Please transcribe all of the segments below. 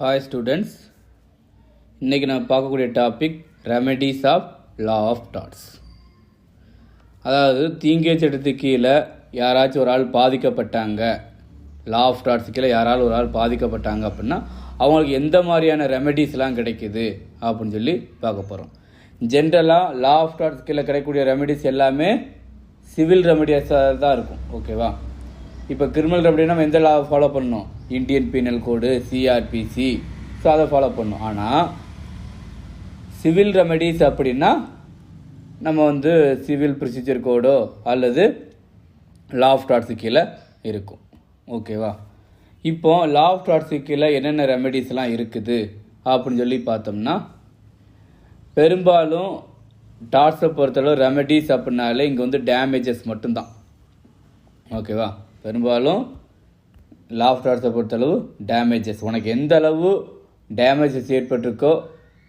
Hi students, இன்றைக்கி நான் பார்க்கக்கூடிய topic remedies of law of torts. அதாவது தீங்கேச்சட்டத்து கீழே யாராச்சும் ஒரு ஆள் பாதிக்கப்பட்டாங்க, லா ஆஃப் டாட்ஸ் கீழே யாராலும் ஒரு ஆள் பாதிக்கப்பட்டாங்க அப்படின்னா அவங்களுக்கு எந்த மாதிரியான ரெமெடிஸ்லாம் கிடைக்குது அப்படின்னு சொல்லி பார்க்க போகிறோம். ஜென்ரலாக லா ஆஃப் டாட்ஸ் கீழே கிடைக்கக்கூடிய ரெமெடிஸ் எல்லாமே சிவில் ரெமெடிஸாக தான் இருக்கும். ஓகேவா? இப்போ கிரிமினல் ரெமெடினா நம்ம எந்த லா ஃபாலோ பண்ணணும்? இந்தியன் பீனல் கோடு, சிஆர்பிசி, ஸோ அதை ஃபாலோ பண்ணணும். ஆனால் சிவில் ரெமெடிஸ் அப்படின்னா நம்ம சிவில் ப்ரொசீஜர் கோடோ அல்லது லா ஆஃப் டாட்ஸு கீழே இருக்கும். ஓகேவா? இப்போ லா ஆஃப் டாட்ஸு கீழே என்னென்ன ரெமெடிஸ்லாம் இருக்குது அப்படின்னு சொல்லி பார்த்தோம்னா, பெரும்பாலும் டாட்ஸை பொறுத்தளவு ரெமெடிஸ் அப்படின்னாலே இங்கே டேமேஜஸ் மட்டும்தான். ஓகேவா? பெரும்பாலும் லா ஆஃப் டாட்ஸை பொறுத்தளவு டேமேஜஸ், உனக்கு எந்த அளவு டேமேஜஸ் ஏற்பட்டிருக்கோ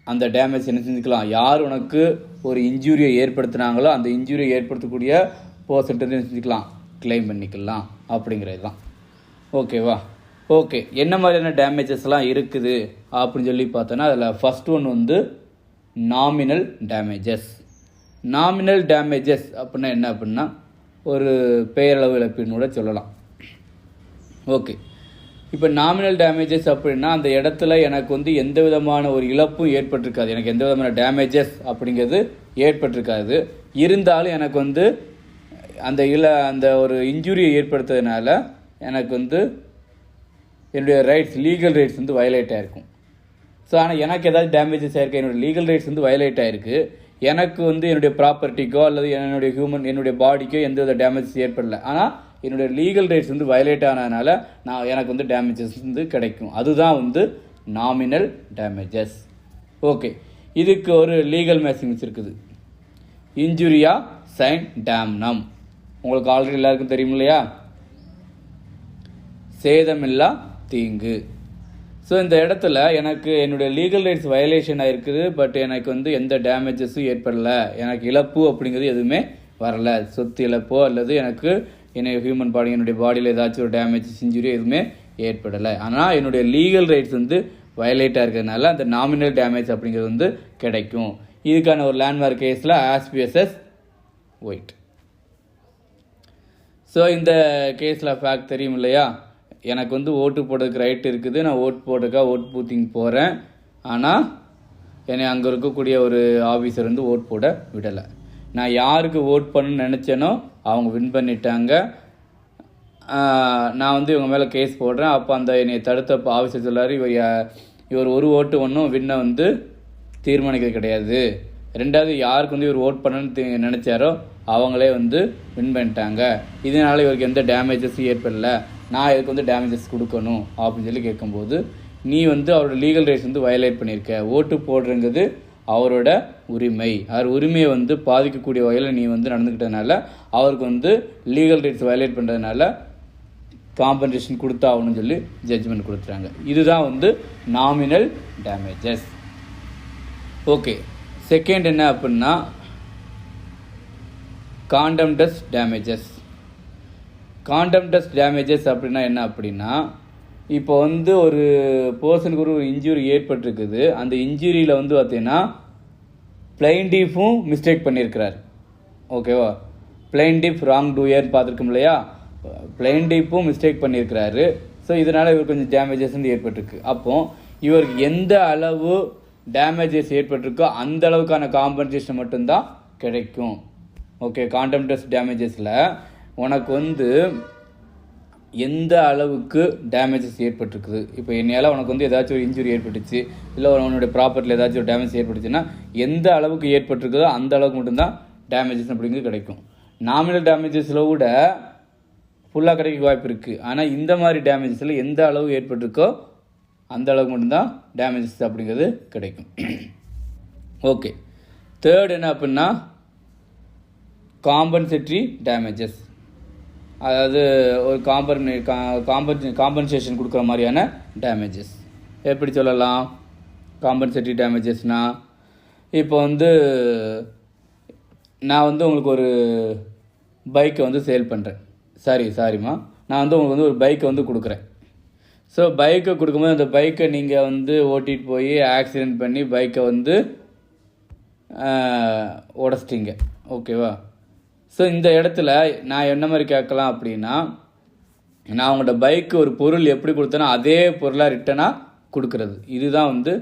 அந்த டேமேஜ் என்ன செஞ்சுக்கலாம், யார் உனக்கு ஒரு இன்ஜூரியை ஏற்படுத்தினாங்களோ அந்த இன்ஜூரியை ஏற்படுத்தக்கூடிய பர்சன்டேஜ் என்ன செஞ்சுக்கலாம், கிளைம் பண்ணிக்கலாம் அப்படிங்கிறது தான். ஓகேவா? ஓகே, என்ன மாதிரியான டேமேஜஸ்லாம் இருக்குது அப்படின்னு சொல்லி பார்த்தோன்னா அதில் first one nominal damages. Nominal damages அப்படின்னா என்ன அப்படின்னா ஒரு பெயரளவு இழப்பீடுன்னு கூட சொல்லலாம். ஓகே, இப்போ நாமினல் டேமேஜஸ் அப்படின்னா அந்த இடத்துல எனக்கு எந்த விதமான ஒரு இழப்பும் ஏற்பட்டிருக்காது, எனக்கு எந்த விதமான டேமேஜஸ் அப்படிங்கிறது ஏற்பட்டிருக்காது. இருந்தாலும் எனக்கு அந்த ஒரு இன்ஜுரியை ஏற்படுத்துறதுனால எனக்கு என்னுடைய ரைட்ஸ், லீகல் ரைட்ஸ் வயலேட் ஆகிருக்கும். ஸோ ஆனால் எனக்கு ஏதாவது டேமேஜஸ் ஆகிருக்கு, என்னுடைய லீகல் ரைட்ஸ் வயலேட் ஆகிருக்கு, எனக்கு என்னுடைய ப்ராப்பர்ட்டிக்கோ அல்லது என்னுடைய பாடிக்கோ எந்த வித டேமேஜஸ் ஏற்படலை, ஆனால் என்னுடைய லீகல் ரைட்ஸ் வயலேட் ஆனதுனால எனக்கு டேமேஜஸ் கிடைக்கும். அதுதான் நாமினல் டேமேஜஸ். ஓகே, இதுக்கு ஒரு லீகல் மேக்ஸிம்ஸ் இருக்குது. இன்ஜுரியா சைன் டேம்னம், உங்களுக்கு ஆல்ரெடி எல்லாருக்கும் தெரியும் இல்லையா? சேதமில்லா தீங்கு. ஸோ இந்த இடத்துல எனக்கு என்னுடைய லீகல் ரைட்ஸ் வயலேஷன் ஆகிருக்குது, பட் எனக்கு எந்த டேமேஜஸும் ஏற்படலை, எனக்கு இழப்பு அப்படிங்கிறது எதுவுமே வரலை, சொத்து இழப்போ அல்லது எனக்கு ஹியூமன் பாடி என்னுடைய பாடியில் ஏதாச்சும் ஒரு டேமேஜஸ், இன்ஜுரி எதுவுமே ஏற்படலை. ஆனால் என்னுடைய லீகல் ரைட்ஸ் வயலேட்டாக இருக்கிறதுனால அந்த நாமினல் டேமேஜ் அப்படிங்கிறது கிடைக்கும். இதுக்கான ஒரு லேண்ட்மார்க் கேஸில் ஆஸ்பிஎஸ்எஸ் ஒயிட். ஸோ இந்த கேஸில் ஃபேக்ட் தெரியும் இல்லையா? எனக்கு ஓட்டு போடுறதுக்கு ரைட் இருக்குது, நான் ஓட்டு போடுறதுக்காக ஓட் பூத்திங் போகிறேன், ஆனால் என்னை அங்கே இருக்கக்கூடிய ஒரு ஆஃபீஸர் ஓட் போட விடலை. நான் யாருக்கு ஓட் பண்ணணும்னு நினச்சேனோ அவங்க வின் பண்ணிட்டாங்க. நான் இவங்க மேலே கேஸ் போடுறேன். அப்போ அந்த என்னை தடுத்த ஆஃபீஸர் சொல்லார், இவர் ஒரு ஓட்டு ஒன்றும் வின்னை தீர்மானிக்கிறது கிடையாது. ரெண்டாவது யாருக்கு இவர் ஓட் பண்ணணும்னு நினச்சாரோ அவங்களே வின் பண்ணிட்டாங்க, இதனால் இவருக்கு எந்த டேமேஜஸும் ஏற்படலை, நான் இதுக்கு டேமேஜஸ் கொடுக்கணும் அப்படின்னு சொல்லி கேட்கும்போது, நீ அவரோட லீகல் ரைட்ஸ் வயலேட் பண்ணியிருக்க, ஓட்டு போடுறங்கிறது அவரோட உரிமை, அவர் உரிமையை பாதிக்கக்கூடிய வகையில் நீ நடந்துக்கிட்டதுனால அவருக்கு லீகல் ரைட்ஸ் வயலேட் பண்ணுறதுனால காம்பன்சேஷன் கொடுத்தாகணும்னு சொல்லி ஜட்ஜ்மெண்ட் கொடுத்துறாங்க. இதுதான் நாமினல் டேமேஜஸ். ஓகே, செகண்ட் என்ன அப்படின்னா காண்டம்டஸ் டேமேஜஸ். காண்டம்டஸ் டேமேஜஸ் அப்படின்னா என்ன அப்படின்னா, இப்போ ஒரு பர்சனுக்கு ஒரு இன்ஜுரி ஏற்பட்டிருக்குது, அந்த இன்ஜுரியில் பார்த்தீங்கன்னா பிளைன்டிஃபும் மிஸ்டேக் பண்ணியிருக்கிறார். ஓகேவா? பிளைன்டிஃப் ராங் டூயர் பார்த்துருக்கோம் இல்லையா? பிளைன்டிஃபும் மிஸ்டேக் பண்ணியிருக்கிறாரு. ஸோ இதனால் இவர் கொஞ்சம் டேமேஜஸ் ஏற்பட்டிருக்கு. அப்போது இவருக்கு எந்த அளவு டேமேஜஸ் ஏற்பட்டிருக்கோ அந்த அளவுக்கான காம்பன்சேஷன் மட்டும்தான் கிடைக்கும். ஓகே, காண்டம்டஸ் டேமேஜஸில் உனக்கு எந்த அளவுக்கு டேமேஜஸ் ஏற்பட்டிருக்குது, இப்போ என்னையால் உனக்கு ஏதாச்சும் ஒரு இன்ஜுரி ஏற்பட்டுச்சு, இல்லை உன்னுடைய ப்ராப்பர்ட்டியில் ஏதாச்சும் ஒரு டேமேஜ் ஏற்பட்டுச்சுன்னா எந்த அளவுக்கு ஏற்பட்டிருக்குதோ அந்த அளவுக்கு மட்டும்தான் டேமேஜஸ் அப்படிங்கிறது கிடைக்கும். நாமினல் டேமேஜஸில் கூட ஃபுல்லாக கிடைக்க வாய்ப்பு இருக்குது. ஆனால் இந்த மாதிரி டேமேஜஸில் எந்த அளவு ஏற்பட்டிருக்கோ அந்த அளவுக்கு மட்டும்தான் டேமேஜஸ் அப்படிங்கிறது கிடைக்கும். ஓகே, தேர்ட் என்ன அப்படின்னா காம்பன்சேட்டரி டேமேஜஸ். அதாவது ஒரு காம்பன்சேஷன் கொடுக்குற மாதிரியான டேமேஜஸ். எப்படி சொல்லலாம் காம்பன்சேட்டரி டேமேஜஸ்னால், இப்போ நான் உங்களுக்கு ஒரு பைக்கை சேல் பண்ணுறேன். சாரிம்மா, நான் உங்களுக்கு ஒரு பைக்கை கொடுக்குறேன். ஸோ பைக்கை கொடுக்கும்போது அந்த பைக்கை நீங்கள் வந்து ஓட்டிகிட்டு போய் ஆக்சிடெண்ட் பண்ணி பைக்கை வந்து உடச்சிட்டிங்க, ஓகேவா? ஸோ இந்த இடத்துல நான் என்ன மாதிரி கேட்கலாம் அப்படின்னா, நான் உங்களோட பைக்கு ஒரு பொருள் எப்படி கொடுத்தேனோ அதே பொருளாக ரிட்டனாக கொடுக்குறது, இதுதான் வந்து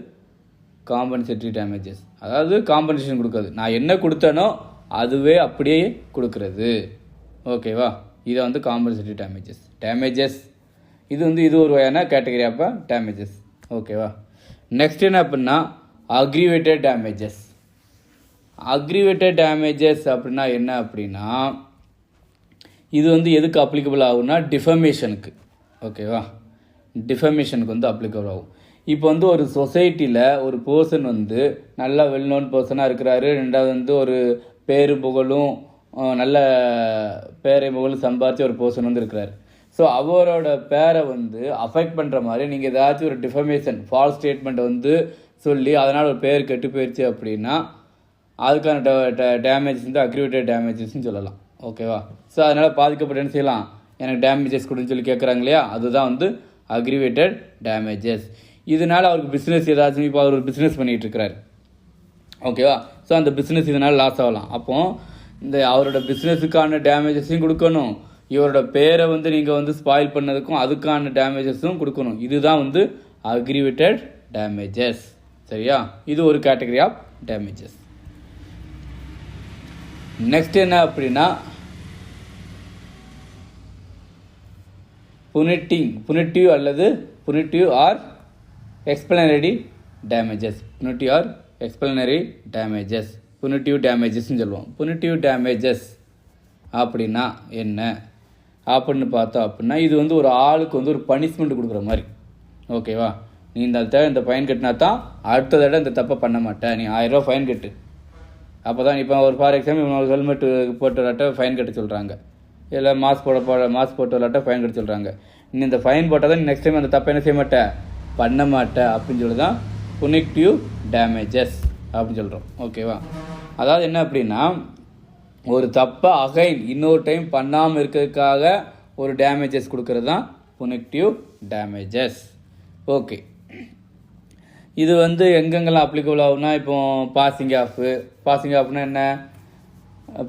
காம்பன்சேட்டரி டேமேஜஸ். அதாவது காம்பன்சேஷன் கொடுக்குறது, நான் என்ன கொடுத்தேனோ அதுவே அப்படியே கொடுக்குறது, ஓகேவா? இதை வந்து காம்பன்சேட்டரி டேமேஜஸ். இது வந்து இது ஒரு வகையான கேட்டகரி அப்போ டேமேஜஸ், ஓகேவா? நெக்ஸ்ட் என்ன அப்படின்னா அக்ரிவேட்டட் டேமேஜஸ் அப்படின்னா என்ன அப்படின்னா, இது வந்து எதுக்கு அப்ளிகபிள் ஆகும்னா டிஃபமேஷனுக்கு, ஓகேவா? டிஃபமேஷனுக்கு வந்து அப்ளிகபிள் ஆகும். இப்போ வந்து ஒரு சொசைட்டியில் ஒரு பர்சன் வந்து நல்லா வெல் நோன் பர்சனாக இருக்கிறாரு, ரெண்டாவது வந்து ஒரு பேரு புகழும் நல்ல பேரை புகழும் சம்பாதிச்சு ஒரு பர்சன் வந்து இருக்கிறாரு. ஸோ அவரோட பேரை வந்து அஃபெக்ட் பண்ணுற மாதிரி நீங்கள் ஏதாச்சும் ஒரு டிஃபமேஷன் ஃபால்ஸ் ஸ்டேட்மெண்ட்டை வந்து சொல்லி அதனால் ஒரு பேர் கெட்டு போயிடுச்சு அப்படின்னா அதுக்கான டேமேஜஸ் வந்து அக்ரிவேட்டட் டேமேஜஸ்ன்னு சொல்லலாம், ஓகேவா? ஸோ அதனால் பாதிக்கப்பட்டு என்ன செய்யலாம், எனக்கு டேமேஜஸ் கொடுன்னு சொல்லி கேட்குறாங்க இல்லையா, அதுதான் வந்து அக்ரிவேட்டட் டேமேஜஸ். இதனால் அவருக்கு பிஸ்னஸ் ஏதாச்சும், இப்போ அவர் ஒரு பிஸ்னஸ் பண்ணிகிட்டு இருக்கிறார், ஓகேவா? ஸோ அந்த பிஸ்னஸ் இதனால் லாஸ் ஆகலாம். அப்போது இந்த அவரோட பிஸ்னஸுக்கான டேமேஜஸையும் கொடுக்கணும், இவரோட பேரை வந்து நீங்கள் வந்து ஸ்பாயில் பண்ணதுக்கும் அதுக்கான டேமேஜஸும் கொடுக்கணும். இதுதான் வந்து அக்ரிவேட்டட் டேமேஜஸ், சரியா? இது ஒரு கேட்டகரி ஆஃப் டேமேஜஸ். நெக்ஸ்ட் என்ன அப்படின்னா புனிட்டிவ் அல்லது புனிட்டிவ் ஆர் எக்ஸ்பிளனரி டேமேஜஸ். புனிட்டிவ் டேமேஜஸ்ன்னு சொல்லுவோம். புனிட்டிவ் டேமேஜஸ் அப்படின்னா என்ன அப்படின்னு பார்த்தோம் அப்படின்னா, இது வந்து ஒரு ஆளுக்கு வந்து ஒரு பனிஷ்மெண்ட் கொடுக்குற மாதிரி, ஓகேவா? நீ இந்த ஃபைன் கட்டினா தான் அடுத்த தடவை இந்த தப்பை பண்ண மாட்டேன், நீ 1000 ரூபா ஃபைன் கட்டு. அப்போ தான் இப்போ ஒரு ஃபார் எக்ஸாம்பிள் ஹெல்மெட் போட்டு விளாட்ட ஃபைன் கட்ட சொல்கிறாங்க, இல்லை மாஸ்க் போட்டு விளாட்ட ஃபைன் கட்ட சொல்கிறாங்க. நீ இந்த ஃபைன் போட்டால் தான் நெக்ஸ்ட் டைம் அந்த தப்பை என்ன செய்ய மாட்டேன், பண்ண மாட்டேன் அப்படின்னு சொல்லி தான் புனிட்டிவ் டேமேஜஸ் அப்படின்னு சொல்கிறோம், ஓகேவா? அதாவது என்ன அப்படின்னா, ஒரு தப்பை அகைன் இன்னொரு டைம் பண்ணாமல் இருக்கிறதுக்காக ஒரு டேமேஜஸ் கொடுக்கறது தான் புனிட்டிவ் டேமேஜஸ், ஓகே. இது வந்து எங்கெங்கெல்லாம் அப்ளிகபிள் ஆகும்னா, இப்போ பாசிங் ஆஃப்னா என்ன,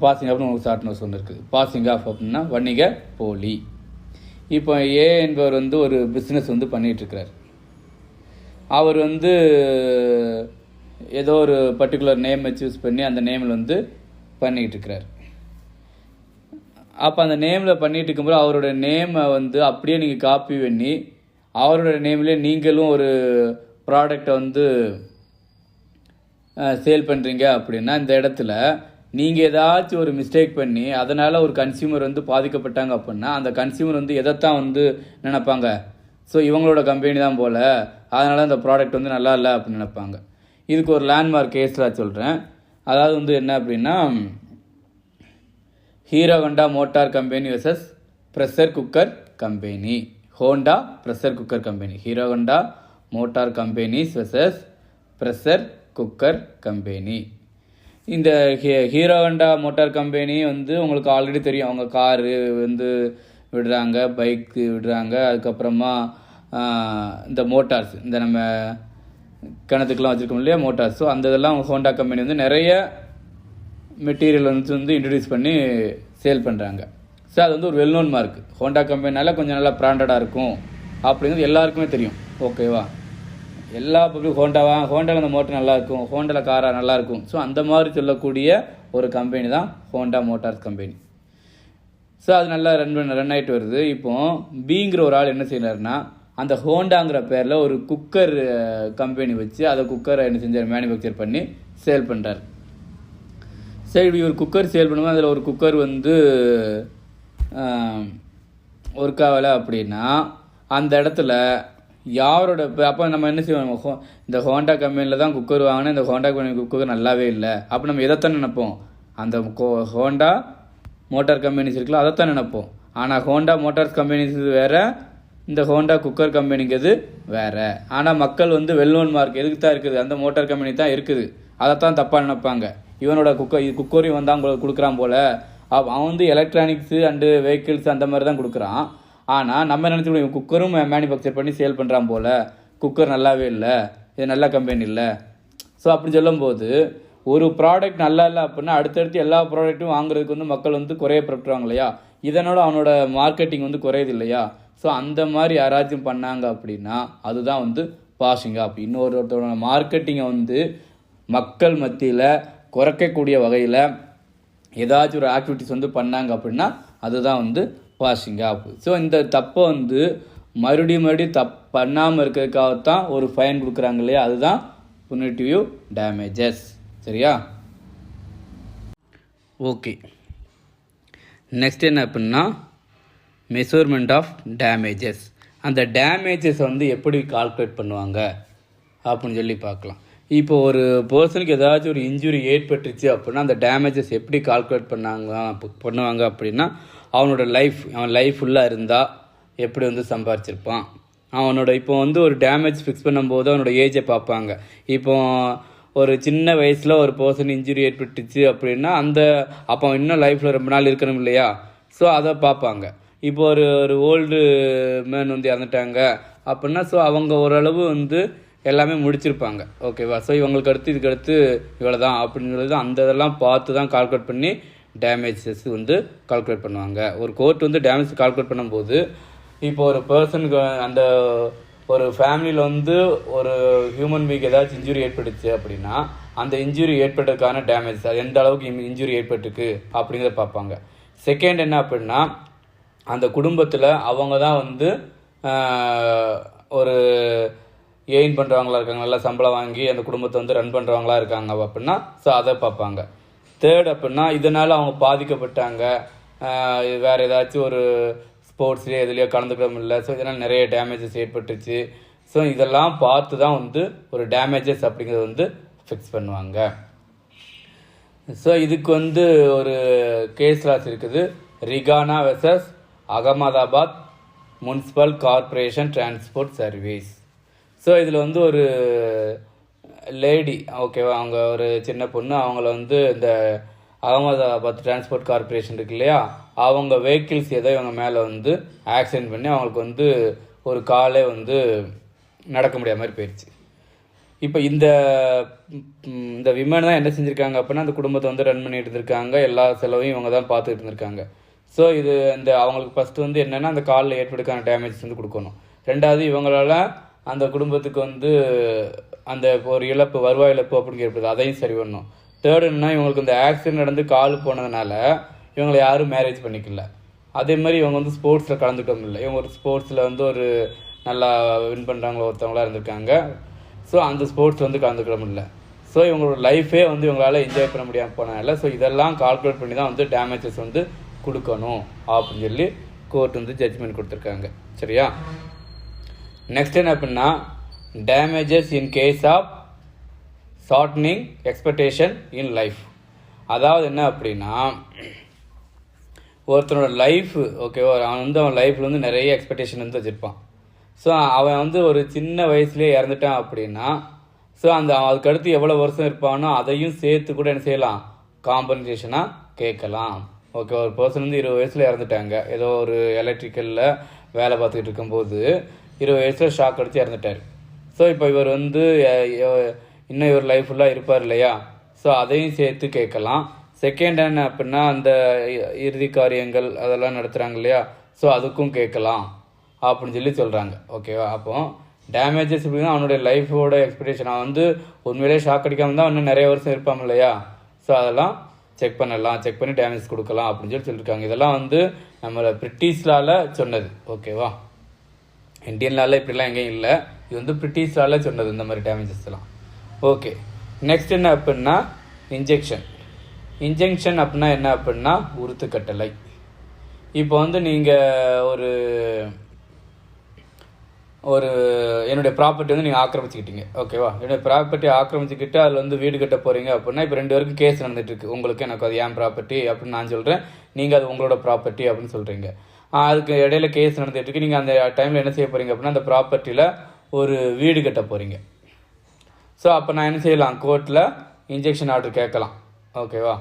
பாசிங் ஆஃப்னு உங்களுக்கு ஷார்ட் நோட்ஸ் ஒன்று இருக்குது. பாசிங் ஆஃப் அப்படின்னா வணிக போலி. இப்போ ஏ என்பவர் வந்து ஒரு பிஸ்னஸ் வந்து பண்ணிகிட்ருக்கிறார். அவர் வந்து ஏதோ ஒரு பர்டிகுலர் நேமை சூஸ் பண்ணி அந்த நேமில் வந்து பண்ணிக்கிட்டு இருக்கிறார். அப்போ அந்த நேமில் பண்ணிகிட்டு இருக்கும்போது அவரோட நேமை வந்து அப்படியே நீங்கள் காப்பி பண்ணி அவரோட நேம்லேயே நீங்களும் ஒரு ப்ராடக்டை வந்து சேல் பண்ணுறீங்க அப்படின்னா, இந்த இடத்துல நீங்கள் ஏதாச்சும் ஒரு மிஸ்டேக் பண்ணி அதனால் ஒரு கன்சியூமர் வந்து பாதிக்கப்பட்டாங்க அப்படின்னா அந்த கன்சியூமர் வந்து எதைத்தான் வந்து நினைப்பாங்க, ஸோ இவங்களோட கம்பெனி தான் போல், அதனால் அந்த ப்ராடக்ட் வந்து நல்லா இல்லை அப்படின்னு நினைப்பாங்க. இதுக்கு ஒரு லேண்ட்மார்க் கேஸில் சொல்கிறேன். அதாவது வந்து என்ன அப்படின்னா, hero Honda motor company versus pressure cooker company. Honda pressure cooker company. Hero Honda motor companies versus pressure cooker company. இந்த ஹீரோ ஹோண்டா மோட்டார் கம்பெனி வந்து உங்களுக்கு ஆல்ரெடி தெரியும், அவங்க காரு வந்து விடுறாங்க, பைக்கு விடுறாங்க, அதுக்கப்புறமா இந்த மோட்டார்ஸ், இந்த நம்ம கிணத்துக்கெலாம் வச்சுருக்கோம் இல்லையா மோட்டார்ஸ், ஸோ அந்த இதெல்லாம் ஹோண்டா கம்பெனி வந்து நிறைய மெட்டீரியல் வந்து இன்ட்ரடியூஸ் பண்ணி சேல் பண்ணுறாங்க. ஸோ அது வந்து ஒரு வெல் நோன் மார்க். ஹோண்டா கம்பெனினால கொஞ்சம் நல்லா பிராண்டடாக இருக்கும் அப்படிங்கிறது எல்லாருக்குமே தெரியும், ஓகேவா? எல்லா பப்ளிக் ஹோண்டாவில் அந்த மோட்டர் நல்லாயிருக்கும், ஹோண்டாவில் காராக நல்லாயிருக்கும். ஸோ அந்த மாதிரி சொல்லக்கூடிய ஒரு கம்பெனி தான் ஹோண்டா மோட்டார்ஸ் கம்பெனி. ஸோ அது நல்லா ரன் ஆகிட்டு வருது. இப்போது பிங்கிற ஒரு ஆள் என்ன செய்யறாருன்னா, அந்த ஹோண்டாங்கிற பேரில் ஒரு குக்கர் கம்பெனி வச்சு அதை குக்கரை என்ன செஞ்சார், மேனுஃபேக்சர் பண்ணி சேல் பண்ணுறார். சரி, இப்படி ஒரு குக்கர் சேல் பண்ணும்போது அதில் ஒரு குக்கர் வந்து ஒர்க் ஆகலை அப்படின்னா அந்த இடத்துல யாரோட அப்போ நம்ம என்ன செய்வோம், இந்த ஹோண்டா கம்பெனியில் தான் குக்கர் வாங்கினா இந்த ஹோண்டா கம்பெனி குக்கர் நல்லாவே இல்லை, அப்போ நம்ம எதைத்தான் நினைப்போம், அந்த ஹோண்டா மோட்டார் கம்பெனிஸ் இருக்குல்ல அதைத்தான் நினைப்போம். ஆனால் ஹோண்டா மோட்டார்ஸ் கம்பெனிஸ் வேறு, இந்த ஹோண்டா குக்கர் கம்பெனிங்கிறது வேறு. ஆனால் மக்கள் வந்து வெல் நோன் மார்க் எதுக்கு தான் இருக்குது, அந்த மோட்டார் கம்பெனி தான் இருக்குது, அதைத்தான் தப்பாக நினைப்பாங்க. இவனோட குக்கரையும் வந்து அவங்களுக்கு கொடுக்குறான் போல், அவன் வந்து எலக்ட்ரானிக்ஸு அண்டு வெஹிக்கிள்ஸ் அந்த மாதிரி தான் கொடுக்குறான். ஆனால் நம்ம நினச்சிக்கணும் குக்கரும் மேனுஃபேக்சர் பண்ணி சேல் பண்ணுறான் போல், குக்கர் நல்லாவே இல்லை, இது நல்ல கம்பெனி இல்லை. ஸோ அப்படி சொல்லும்போது ஒரு ப்ராடக்ட் நல்லா இல்லை அப்படின்னா அடுத்தடுத்து எல்லா ப்ராடக்ட்டும் வாங்குறதுக்கு வந்து மக்கள் வந்து குறையப்படுறாங்க இல்லையா, இதனோட அவனோட மார்க்கெட்டிங் வந்து குறையுது இல்லையா. ஸோ அந்த மாதிரி யாராச்சும் பண்ணாங்க அப்படின்னா அதுதான் வந்து பாஷிங் ஆப். இன்னொருத்தரோட மார்க்கெட்டிங்கை வந்து மக்கள் மத்தியில் குறைக்கக்கூடிய வகையில் ஏதாச்சும் ஒரு ஆக்டிவிட்டிஸ் வந்து பண்ணாங்க அப்படின்னா அதுதான் வந்து பாஷிங் ஆப். ஸோ இந்த தப்பை வந்து மறுபடியும் பண்ணாமல் இருக்கிறதுக்காகத்தான் ஒரு ஃபைன் கொடுக்குறாங்க இல்லையா, அதுதான் புனிட்டிவ் டேமேஜஸ். சரியா? ஓகே, நெக்ஸ்ட் என்ன அப்படின்னா மெஷர்மெண்ட் ஆஃப் டேமேஜஸ். அந்த டேமேஜஸ் வந்து எப்படி கால்குலேட் பண்ணுவாங்க அப்படின்னு சொல்லி பார்க்கலாம். இப்போ ஒரு பர்சனுக்கு ஏதாச்சும் ஒரு இன்ஜுரி ஏற்பட்டுச்சு அப்படின்னா அந்த டேமேஜஸ் எப்படி கால்குலேட் பண்ணுவாங்க அப்படின்னா அவனோட அவன் லைஃப் ஃபுல்லாக இருந்தால் எப்படி வந்து சம்பாரிச்சிருப்பான், அவனோட இப்போ வந்து ஒரு டேமேஜ் ஃபிக்ஸ் பண்ணும்போது அவனோட ஏஜை பார்ப்பாங்க. இப்போ ஒரு சின்ன வயசில் ஒரு பர்சன் இன்ஜுரி ஏற்பட்டுச்சு அப்படின்னா அப்போ இன்னும் லைஃப்பில் ரொம்ப நாள் இருக்கணும் இல்லையா, ஸோ அதை பார்ப்பாங்க. இப்போ ஒரு ஓல்டு மேன் வந்து இறந்துட்டாங்க அப்படின்னா ஸோ அவங்க ஓரளவு வந்து எல்லாமே முடிச்சிருப்பாங்க. ஓகேவா? ஸோ இதுக்கு அடுத்து இவ்வளோ தான் அப்படிங்கிறது அந்த இதெல்லாம் பார்த்து தான் கால்குலேட் பண்ணி டேமேஜஸ் வந்து கால்குலேட் பண்ணுவாங்க. ஒரு கோர்ட் வந்து டேமேஜ் கால்குலேட் பண்ணும்போது இப்போ ஒரு பர்சனுக்கு அந்த ஒரு ஃபேமிலியில் வந்து ஒரு ஹியூமன் பீங் ஏதாச்சும் இன்ஜுரி ஏற்பட்டுச்சு அப்படின்னா அந்த இன்ஜுரி ஏற்பட்டதுக்கான டேமேஜ் அது எந்த அளவுக்கு இன்ஜுரி ஏற்பட்டுருக்கு அப்படிங்கிறத பார்ப்பாங்க. செகண்ட் என்ன அப்படின்னா அந்த குடும்பத்தில் அவங்க தான் வந்து ஒரு எயின் பண்ணுறவங்களா இருக்காங்க, நல்லா சம்பளம் வாங்கி அந்த குடும்பத்தை வந்து ரன் பண்ணுறவங்களா இருக்காங்க அப்படின்னா ஸோ அதை பார்ப்பாங்க. தேர்ட் அப்படின்னா இதனால் அவங்க பாதிக்கப்பட்டாங்க, வேறு ஏதாச்சும் ஒரு ஸ்போர்ட்ஸ்லேயே எதுலேயோ கலந்துக்கிற இல்லை, ஸோ இதனால் நிறைய டேமேஜஸ் ஏற்பட்டுச்சு. ஸோ இதெல்லாம் பார்த்து தான் வந்து ஒரு டேமேஜஸ் அப்படிங்கிறது வந்து ஃபிக்ஸ் பண்ணுவாங்க. ஸோ இதுக்கு வந்து ஒரு கேஸ் லாஸ் இருக்குது, Rihana versus Ahmedabad municipal corporation transport service. So இதில் வந்து ஒரு லேடி, ஓகேவா, அவங்க ஒரு சின்ன பொண்ணு, அவங்கள வந்து இந்த அகமதாபாத் டிரான்ஸ்போர்ட் கார்பரேஷன் இருக்கு இல்லையா, அவங்க வெஹிக்கிள்ஸ் ஏதோ இவங்க மேலே வந்து ஆக்சிடென்ட் பண்ணி அவங்களுக்கு வந்து ஒரு காலே வந்து நடக்க முடியாத மாதிரி போயிடுச்சு. இப்போ இந்த விமன் தான் என்ன செஞ்சுருக்காங்க அப்படின்னா அந்த குடும்பத்தை வந்து ரன் பண்ணிட்டு இருந்திருக்காங்க, எல்லா செலவையும் இவங்க தான் பார்த்துட்டு இருந்திருக்காங்க. ஸோ இது அவங்களுக்கு ஃபஸ்ட்டு வந்து என்னென்னா அந்த காலில் ஏற்படுக்கான டேமேஜஸ் வந்து கொடுக்கணும். ரெண்டாவது இவங்களால அந்த குடும்பத்துக்கு வந்து அந்த ஒரு வருவாய் இழப்பு அப்படின்னு ஏற்படுது, அதையும் சரி பண்ணணும். தேர்ட் என்னன்னா இவங்களுக்கு இந்த ஆக்சிடென்ட் நடந்து கால் போனதுனால இவங்களை யாரும் மேரேஜ் பண்ணிக்கல. அதே மாதிரி இவங்க வந்து ஸ்போர்ட்ஸில் கலந்துக்கிட்டோம் இல்லை, இவங்க ஒரு ஸ்போர்ட்ஸில் வந்து ஒரு நல்லா வின் பண்ணுறவங்கள ஒருத்தவங்களாக இருந்திருக்காங்க. ஸோ அந்த ஸ்போர்ட்ஸ் வந்து கலந்துக்கிட முடியல. ஸோ இவங்களோட லைஃபே வந்து இவங்களால் என்ஜாய் பண்ண முடியாமல் போனதுனால ஸோ இதெல்லாம் கால்குலேட் பண்ணி தான் வந்து டேமேஜஸ் வந்து கொடுக்கணும் அப்படின்னு சொல்லி கோர்ட் வந்து ஜட்ஜ்மெண்ட் கொடுத்துருக்காங்க. சரியா? நெக்ஸ்ட் என்ன அப்படின்னா damages in case of shortening expectation in life. அதாவது என்ன அப்படின்னா ஒருத்தனோட லைஃப், ஓகேவா, அவன் லைஃப்பில் வந்து நிறைய எக்ஸ்பெக்டேஷன் வந்து வச்சுருப்பான். ஸோ அவன் வந்து ஒரு சின்ன வயசுலேயே இறந்துட்டான் அப்படின்னா ஸோ அதுக்கடுத்து எவ்வளோ வருஷம் இருப்பானோ அதையும் சேர்த்து கூட என்ன செய்யலாம், காம்பன்சேஷனாக கேட்கலாம். ஓகே, ஒரு பர்சன் வந்து 20 வயசில் இறந்துட்டாங்க, ஏதோ ஒரு எலக்ட்ரிக்கலில் வேலை பார்த்துக்கிட்டு இருக்கும்போது 20 வயசில் ஷாக் அடித்து இறந்துட்டார். ஸோ இப்போ இவர் வந்து இன்னும் இவர் லைஃப் ஃபுல்லாக இருப்பார் இல்லையா, ஸோ அதையும் சேர்த்து கேட்கலாம். செகண்ட் என்ன அப்படின்னா அந்த இறுதி காரியங்கள் அதெல்லாம் நடத்துகிறாங்க இல்லையா, ஸோ அதுக்கும் கேட்கலாம் அப்படின்னு சொல்லி சொல்கிறாங்க. ஓகேவா? அப்போ டேமேஜஸ் எப்படின்னா அவனுடைய லைஃபோட எக்ஸ்பெக்டேஷன், அவன் வந்து உண்மையிலே ஷாக் அடிக்காமல் தான் இன்னும் நிறைய வருஷம் இருப்பான் இல்லையா, ஸோ அதெல்லாம் செக் பண்ணி டேமேஜ் கொடுக்கலாம் அப்படின்னு சொல்லியிருக்காங்க. இதெல்லாம் வந்து நம்மளை பிரிட்டிஷ்லால் சொன்னது. ஓகேவா? இந்தியன் லாவில் இப்படிலாம் எங்கேயும் இல்லை, இது வந்து பிரிட்டிஷ் லாவில் சொன்னது இந்த மாதிரி டேமேஜஸ் எல்லாம். ஓகே, நெக்ஸ்ட் என்ன அப்படின்னா இன்ஜெக்ஷன் அப்படின்னா என்ன அப்படின்னா உறுத்து கட்டளை. இப்போ வந்து நீங்கள் ஒரு என்னுடைய ப்ராப்பர்ட்டி வந்து நீங்கள் ஆக்கிரமிச்சுக்கிட்டீங்க. ஓகேவா? என்னுடைய ப்ராப்பர்ட்டி ஆக்கிரமிச்சுக்கிட்டு அதில் வந்து வீடு கட்ட போகிறீங்க அப்படின்னா இப்போ 2 பேருக்கு கேஸ் நடந்துகிட்ருக்கு. உங்களுக்கு எனக்கு அது ஏன் ப்ராப்பர்ட்டி அப்படின்னு நான் சொல்கிறேன், நீங்கள் அது உங்களோட ப்ராப்பர்ட்டி அப்படின்னு சொல்கிறீங்க. அதுக்கு இடையில கேஸ் நடந்துகிட்ருக்கு. நீங்கள் அந்த டைமில் என்ன செய்ய போகிறீங்க அப்படின்னா அந்த ப்ராப்பர்ட்டியில் ஒரு வீடு கட்ட போகிறீங்க. ஸோ அப்போ நான் என்ன செய்யலாம், கோர்ட்டில் இன்ஜெக்ஷன் ஆர்டர் கேட்கலாம். ஓகேவா?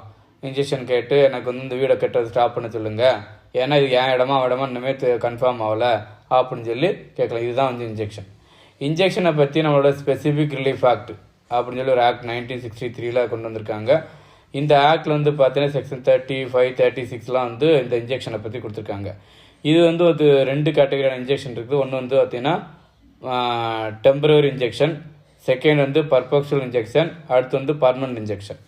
இன்ஜெக்ஷன் கேட்டு எனக்கு வந்து இந்த வீடை கட்டுறது ஸ்டாப் பண்ண சொல்லுங்கள், ஏன்னா இது என் இடமா இன்னுமே கன்ஃபார்ம் ஆகலை அப்படின்னு சொல்லி கேட்கலாம். இதுதான் வந்து இன்ஜெக்ஷனை பற்றி நம்மளோட ஸ்பெசிஃபிக் ரிலீஃப் ஆக்ட் அப்படின்னு சொல்லி ஒரு ஆக்ட் 1963 கொண்டு வந்திருக்காங்க. இந்த ஆக்டில் வந்து பார்த்தீங்கன்னா செக்ஷன் 35, 36 வந்து இந்த இன்ஜெக்ஷனை பற்றி கொடுத்துருக்காங்க. இது வந்து ஒரு 2 கேட்டகரியான இன்ஜெக்ஷன் இருக்குது. ஒன்று வந்து பார்த்தீங்கன்னா டெம்பரரி இன்ஜெக்ஷன், செகண்ட் வந்து பர்பெக்சுவல் இன்ஜெக்ஷன், அடுத்து வந்து பர்மனன்ட் இன்ஜெக்ஷன்.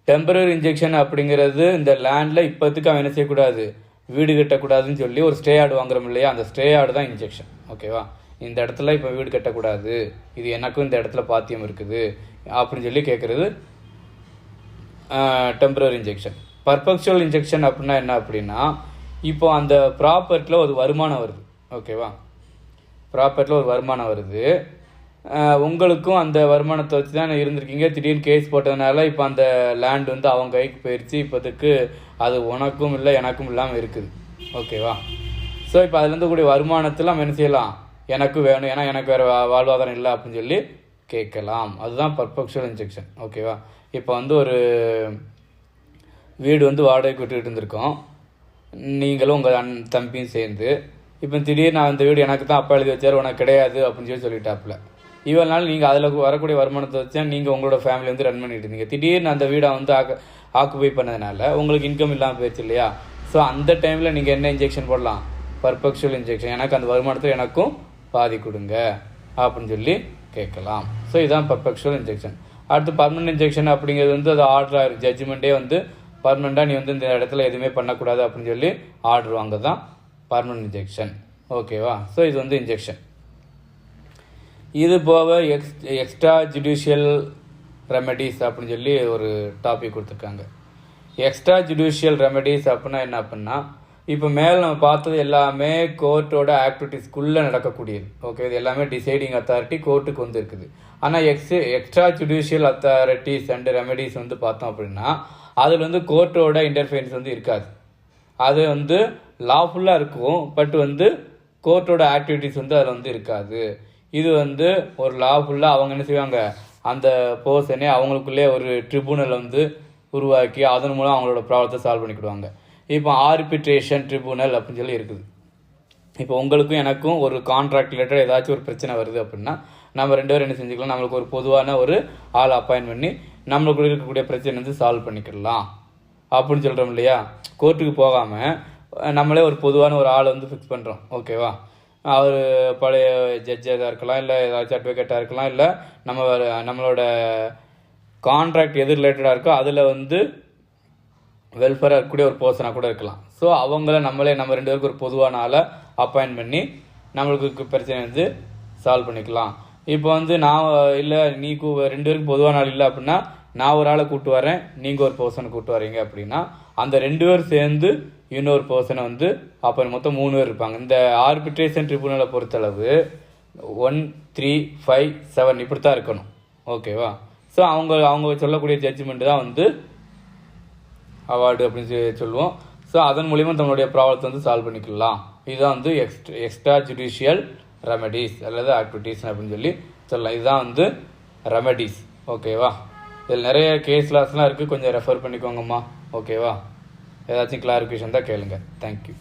டெம்பரரி இன்ஜெக்ஷன் அப்படிங்கிறது இந்த லேண்டில் இப்போத்துக்கு அவன் என்ன செய்யக்கூடாது, வீடு கட்டக்கூடாதுன்னு சொல்லி ஒரு ஸ்டே ஆர்டு வாங்குறோம் இல்லையா, அந்த ஸ்டே ஆர்டு தான் இன்ஜெக்ஷன். ஓகேவா, இந்த இடத்துல இப்போ வீடு கட்டக்கூடாது, இது எனக்கும் இந்த இடத்துல பாத்தியம் இருக்குது அப்படின்னு சொல்லி கேட்குறது டெம்பரரி இன்ஜெக்ஷன். பர்பெக்சுவல் இன்ஜெக்ஷன் அப்படின்னா என்ன அப்படின்னா, இப்போ அந்த ப்ராப்பர்ட்டியில் ஒரு வருமானம் வருது. ஓகேவா, ப்ராப்பர்ட்டியில் ஒரு வருமானம் வருது, உங்களுக்கும் அந்த வருமானத்தை வச்சு தான் இருந்திருக்கீங்க. திடீர்னு கேஸ் போட்டதுனால இப்போ அந்த லேண்ட் வந்து அவங்க கைக்கு போயிடுச்சு. இப்போதுக்கு அது உனக்கும் இல்லை எனக்கும் இல்லாமல் இருக்குது. ஓகேவா, ஸோ இப்போ அதுலேருந்து கூடிய வருமானத்தில் நம்ம என்ன செய்யலாம், எனக்கு வேணும், ஏன்னா எனக்கு வேறு வாழ்வாதாரம் இல்லை அப்படின்னு சொல்லி கேட்கலாம். அதுதான் பர்பெக்சுவல் இன்ஜெக்ஷன். ஓகேவா, இப்போ வந்து ஒரு வீடு வந்து வாடகைக்கு விட்டுக்கிட்டு இருந்திருக்கோம், நீங்களும் உங்கள் தம்பியும் சேர்ந்து. இப்போ திடீர்னு அந்த வீடு எனக்கு தான் அப்பா எழுதி வச்சார், உனக்கு கிடையாது அப்படின்னு சொல்லி சொல்லிட்டாப்புல. இவ்வளோ நாள் நீங்கள் அதில் வரக்கூடிய வருமானத்தை வச்சா நீங்கள் உங்களோட ஃபேமிலி வந்து ரன் பண்ணிட்டு இருந்தீங்க. திடீர்னு அந்த வீடை வந்து ஆக்குபை பண்ணதுனால உங்களுக்கு இன்கம் இல்லாமல் போயிடுச்சு இல்லையா. ஸோ அந்த டைமில் நீங்கள் என்ன இன்ஜெக்ஷன் போடலாம், பர்பெக்சுவல் இன்ஜெக்ஷன், எனக்கு அந்த வருமானத்தில் எனக்கும் பாதி கொடுங்க அப்படின்னு சொல்லி கேட்கலாம். ஸோ இதுதான் பர்பெக்சுவல் இன்ஜெக்ஷன். அடுத்து பர்மனன்ட் இன்ஜெக்ஷன் அப்படிங்கிறது வந்து அது ஆர்டர் ஜட்ஜ்மெண்ட்டே வந்து பர்மனெண்ட்டாக நீ வந்து இந்த இடத்துல எதுவுமே பண்ணக்கூடாது அப்படின்னு சொல்லி ஆர்டர் வாங்க தான் பர்மனன்ட் இன்ஜெக்ஷன். ஓகேவா, ஸோ இது வந்து இன்ஜெக்ஷன். இது போக எக்ஸ்ட்ரா ஜுடிஷியல் ரெமெடிஸ் அப்படின்னு சொல்லி ஒரு டாபிக் கொடுத்துருக்காங்க. எக்ஸ்ட்ரா ஜுடிஷியல் ரெமெடிஸ் அப்படின்னா என்ன அப்படின்னா, இப்போ மேலே நம்ம பார்த்தது எல்லாமே கோர்ட்டோட ஆக்டிவிட்டீஸ்க்குள்ளே நடக்கக்கூடியது. ஓகே, இது எல்லாமே டிசைடிங் அத்தாரிட்டி கோர்ட்டுக்கு வந்து இருக்குது. ஆனால் extra judicial authorities and remedies வந்து பார்த்தோம் அப்படின்னா அதில் வந்து கோர்ட்டோட இன்டர்ஃபியரன்ஸ் வந்து இருக்காது. அது வந்து லாஃபுல்லாக இருக்கும், பட் வந்து கோர்ட்டோட ஆக்டிவிட்டீஸ் வந்து அதில் வந்து இருக்காது. இது வந்து ஒரு லாஃபுல்லாக அவங்க என்ன செய்வாங்க, அந்த பர்சனே அவங்களுக்குள்ளே ஒரு ட்ரிபுனல் வந்து உருவாக்கி அதன் மூலம் அவங்களோட ப்ராப்ளத்தை சால்வ் பண்ணிக்கிடுவாங்க. இப்போ ஆர்பிட்ரேஷன் ட்ரிபுனல் அப்படின்னு சொல்லி இருக்குது. இப்போ உங்களுக்கும் எனக்கும் ஒரு கான்ட்ராக்ட் ரிலேட்டட் ஏதாச்சும் ஒரு பிரச்சனை வருது அப்படின்னா நம்ம 2 பேரும் என்ன செஞ்சுக்கலாம், நம்மளுக்கு ஒரு பொதுவான ஒரு ஆள் அப்பாயின்ட் பண்ணி நம்மளுக்குள்ள இருக்கக்கூடிய பிரச்சனை வந்து சால்வ் பண்ணிக்கிடலாம் அப்படின்னு சொல்கிறோம் இல்லையா. கோர்ட்டுக்கு போகாமல் நம்மளே ஒரு பொதுவான ஒரு ஆளை வந்து ஃபிக்ஸ் பண்ணுறோம். ஓகேவா, அவர் பழைய ஜட்ஜாக இருக்கலாம், இல்லை ஏதாச்சும் அட்வொகேட்டாக இருக்கலாம், இல்லை நம்மளோட கான்ட்ராக்ட் எது ரிலேட்டடாக இருக்கோ அதில் வந்து வெல்ஃபேராக இருக்கக்கூடிய ஒரு பர்சனாக கூட இருக்கலாம். ஸோ அவங்கள நம்ம 2 பேருக்கு ஒரு பொதுவான ஆளை அப்பாயின்ட் பண்ணி நம்மளுக்கு பிரச்சனை வந்து சால்வ் பண்ணிக்கலாம். இப்போ வந்து நான் இல்லை நீ 2 பேருக்கு பொதுவான ஆள் இல்லை அப்படின்னா நான் ஒரு ஆளை கூப்பிட்டு வரேன், நீங்கள் ஒரு பர்சனை கூப்பிட்டு வரீங்க அப்படின்னா அந்த 2 பேர் சேர்ந்து இன்னொரு பர்சனை வந்து அப்போ மொத்தம் 3 பேர் இருப்பாங்க. இந்த ஆர்பிட்ரேஷன் ட்ரிபுனலை பொறுத்தளவு 1, 3, 5, 7 இப்படி தான் இருக்கணும். ஓகேவா, ஸோ அவங்க சொல்லக்கூடிய ஜட்ஜ்மெண்ட் தான் வந்து அவார்டு அப்படின்னு சொல்லுவோம். ஸோ அதன் மூலிமா நம்மளுடைய ப்ராப்ளத்தை வந்து சால்வ் பண்ணிக்கலாம். இதுதான் வந்து எக்ஸ்ட்ரா ஜுடிஷியல் ரெமெடிஸ் அல்லது ஆக்டிவிட்டீஸ் அப்படின்னு சொல்லி சொல்லலாம். இதுதான் வந்து ரெமெடிஸ். ஓகேவா, இதில் நிறைய கேஸ் லாஸ்லாம் இருக்குது, கொஞ்சம் ரெஃபர் பண்ணிக்கோங்கம்மா. ஓகேவா, ஏதாச்சும் கிளாரிஃபிகேஷன் தான் கேளுங்க. தேங்க்யூ.